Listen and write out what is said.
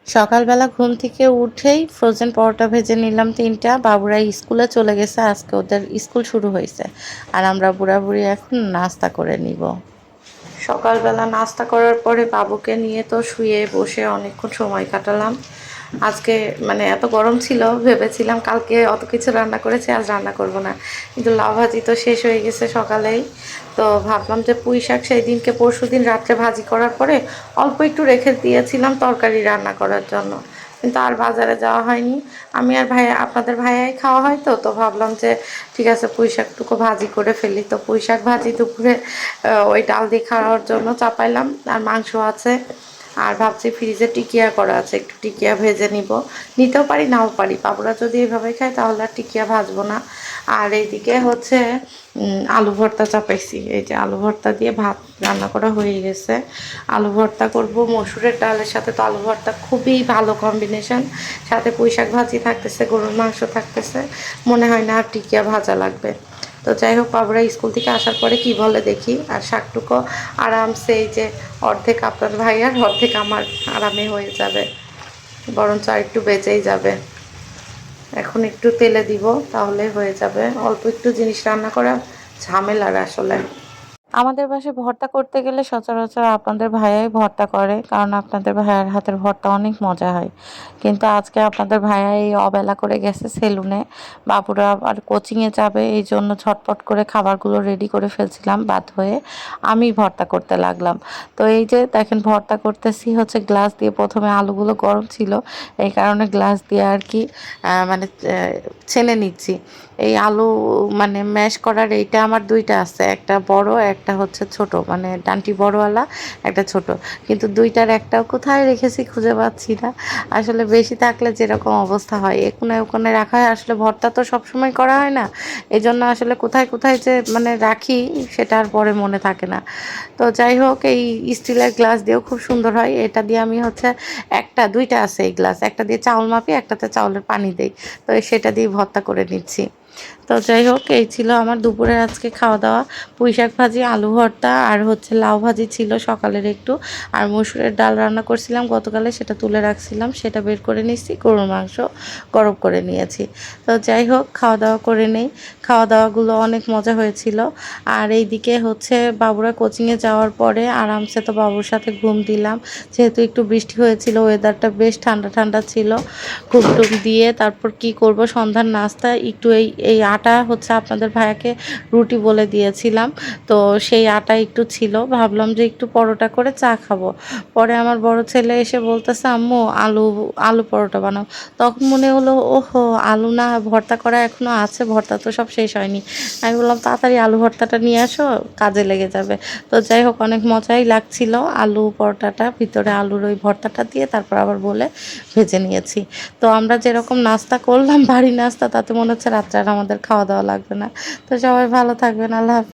সকালবেলা ঘুম থেকে উঠেই ফ্রোজেন পরোটা ভেজে নিলাম ৩টা। বাবুরা স্কুলে চলে গেছে, আজকে ওদের স্কুল শুরু হয়েছে। আর আমরা বুড়াবুড়ি এখন নাস্তা করে নিব। সকালবেলা নাস্তা করার পরে বাবুকে নিয়ে তো শুয়ে বসে অনেকক্ষণ সময় কাটালাম। আজকে মানে এত গরম ছিল, ভেবেছিলাম কালকে অত কিছু রান্না করেছি, আজ রান্না করব না, কিন্তু লাউ ভাজি তো শেষ হয়ে গেছে সকালেই। তো ভাবলাম যে পুঁই শাক সেই দিনকে পরশু দিন রাত্রে ভাজি করার পরে অল্প একটু রেখে দিয়েছিলাম তরকারি রান্না করার জন্য, কিন্তু আর বাজারে যাওয়া হয়নি। আমি আর ভাইয়া, আপনাদের ভাইয়াই খাওয়া হয়, তো ভাবলাম যে ঠিক আছে পুঁই শাকটুকু ভাজি করে ফেলি। তো পুঁই শাক ভাজি দুপুরে ওই ডাল দিয়ে খাওয়ার জন্য চাপাইলাম। আর মাংস আছে, আর ভাবছি ফ্রিজে টিকিয়া করা আছে, একটু টিকিয়া ভেজে নিতেও পারি নাও পারি। বাবুরা যদি এভাবে খায় তাহলে আর টিকিয়া ভাজবো না। আর এইদিকে হচ্ছে আলু ভর্তা চাপাইছি, এই যে আলু ভর্তা দিয়ে ভাত রান্না করা হয়ে গেছে। আলু ভর্তা করব মসুরের ডালের সাথে, তো আলু ভর্তা খুবই ভালো কম্বিনেশন। সাথে পুঁই শাক ভাজি থাকতেছে, গরুর মাংস থাকতেছে, মনে হয় না আর টিকিয়া ভাজা লাগবে। তো যাই হোক, বাবুরা স্কুল থেকে আসার পরে কি বলে দেখি। আর শাকটুকু আরামসে এই যে অর্ধেক আপনার ভাইয়ার অর্ধেক আমার আরামে হয়ে যাবে, বরঞ্চ আর একটু বেঁচেই যাবে। এখন একটু তেলে দিব, তাহলে হয়ে যাবে। অল্প একটু জিনিস রান্না করা ঝামেলার আসলে। আমাদের বাসায় ভর্তা করতে গেলে সচরাচর আপনাদের ভাইয়াই ভর্তা করে, কারণ আপনাদের ভাইয়ার হাতের ভর্তা অনেক মজা হয়। কিন্তু আজকে আপনাদের ভাইয়া এই অবেলা করে গেছে সেলুনে, বাবুরা আবার কোচিংয়ে যাবে, এই জন্য ঝটপট করে খাবারগুলো রেডি করে ফেলছিলাম, বাধ্য হয়ে আমি ভর্তা করতে লাগলাম। তো এই যে দেখেন ভর্তা করতেছি হচ্ছে গ্লাস দিয়ে, প্রথমে আলুগুলো গরম ছিল এই কারণে গ্লাস দিয়ে আর কি মানে ছেনে নিচ্ছি। এই আলু মানে ম্যাশ করার এইটা আমার দুইটা আছে, একটা বড় একটা হচ্ছে ছোট, মানে ডান্টি বড়ওয়ালা, একটা ছোট। কিন্তু দুইটার একটাও কোথায় রেখেছি খুঁজে পাচ্ছি না। আসলে বেশি থাকলে যেরকম অবস্থা হয়, এখানে ওখানে রাখা হয়, আসলে ভর্তা তো সবসময় করা হয় না, এই জন্য আসলে কোথায় কোথায় যে মানে রাখি সেটা আর পরে মনে থাকে না। তো যাই হোক, এই স্টিলের গ্লাস দিয়েও খুব সুন্দর হয়। এটা দিয়ে আমি হচ্ছে দুইটা আছে এই গ্লাস, একটা দিয়ে চাউল মাপি, একটাতে চাউলের পানি দেই। তো সেটা দিয়ে ভর্তা করে নিচ্ছি। তো যাই হোক, এই ছিল আমার দুপুরের আজকে খাওয়া দাওয়া। পুঁই শাক ভাজি, আলু ভর্তা, আর হচ্ছে লাউ ভাজি ছিল সকালের একটু। আর মসুরের ডাল রান্না করছিলাম গতকালে, সেটা তুলে রাখছিলাম, সেটা বের করে নিচ্ছি। গরুর মাংস গরম করে নিয়েছি। তো যাই হোক, খাওয়া দাওয়া করে নেই। খাওয়া দাওয়াগুলো অনেক মজা হয়েছিল। আর এইদিকে হচ্ছে বাবুরা কোচিংয়ে যাওয়ার পরে আরামসে তো বাবুর সাথে ঘুম দিলাম, যেহেতু একটু বৃষ্টি হয়েছিল, ওয়েদারটা বেশ ঠান্ডা ঠান্ডা ছিল। ঘুম টুম দিয়ে তারপর কি করব, সন্ধ্যার নাস্তা একটু এই এই আটা হচ্ছে আপনাদের ভাইয়াকে রুটি বলে দিয়েছিলাম। তো সেই আটা একটু ছিল, ভাবলাম যে একটু পরোটা করে চা খাবো। পরে আমার বড় ছেলে এসে বলতেছে আম্মু আলু আলু পরোটা বানাও। তখন মনে হলো ওহো, আলু না ভর্তা করা এখনো আছে, ভর্তা তো সব শেষ হয়নি। আমি বললাম তাড়াতাড়ি আলু ভর্তাটা নিয়ে আসো, কাজে লেগে যাবে। তো যাই হোক, অনেক মজাই লাগছিল আলু পরোটাটা, ভিতরে আলুর ওই ভর্তাটা দিয়ে তারপর আবার বলে ভেজে নিয়েছি। তো আমরা যেরকম নাস্তা করলাম ভারী নাস্তা, তাতে মনে হচ্ছে রাত্রে আর আমাদের খাওয়া দাওয়া লাগবে না। তো সবাই ভালো থাকবেন, আল্লাহ হাফেজ।